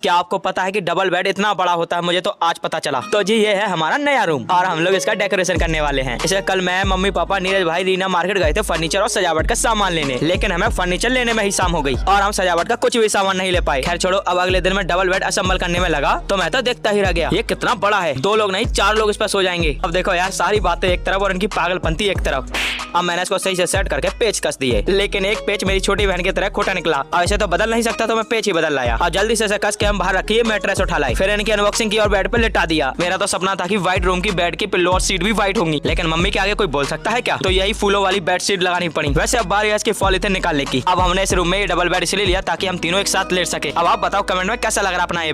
क्या आपको पता है कि डबल बेड इतना बड़ा होता है? मुझे तो आज पता चला। तो जी ये है हमारा नया रूम और हम लोग इसका डेकोरेशन करने वाले हैं। इसे कल मैं, मम्मी, पापा, नीरज भाई, रीना मार्केट गए थे फर्नीचर और सजावट का सामान लेने, लेकिन हमें फर्नीचर लेने में ही शाम हो गई और हम सजावट का कुछ भी सामान नहीं ले पाए। खैर छोड़ो, अब अगले दिन में डबल बेड असेंबल करने में लगा तो मैं तो देखता ही रह गया। ये कितना बड़ा है, 2 लोग नहीं 4 लोग इस पर सो जाएंगे। अब देखो यार, सारी बातें एक तरफ और इनकी पागलपंती एक तरफ। अब मैंने इसको सही से सेट करके पेच कस दिए, लेकिन एक पेच मेरी छोटी बहन की तरह खोटा निकला। अब इसे तो बदल नहीं सकता तो मैं पेच ही बदल लाया और जल्दी से कस के हम बाहर रखिए मैट्रेस उठा लाई। फिर इनकी अनबॉक्सिंग की और बेड पे लिटा दिया। मेरा तो सपना था कि व्हाइट रूम की बेड की पिल्लो और सीट भी व्हाइट होंगी, लेकिन मम्मी के आगे कोई बोल सकता है क्या? तो यही फूलों वाली बेड शीट लगानी पड़ी। वैसे अब बारी है इसकी पॉलीथिन निकालने की। अब हमने इस रूम में ये डबल बेड इसलिए लिया ताकि हम तीनों एक साथ लेट सके। अब आप बताओ कमेंट में कैसा लग रहा अपना ये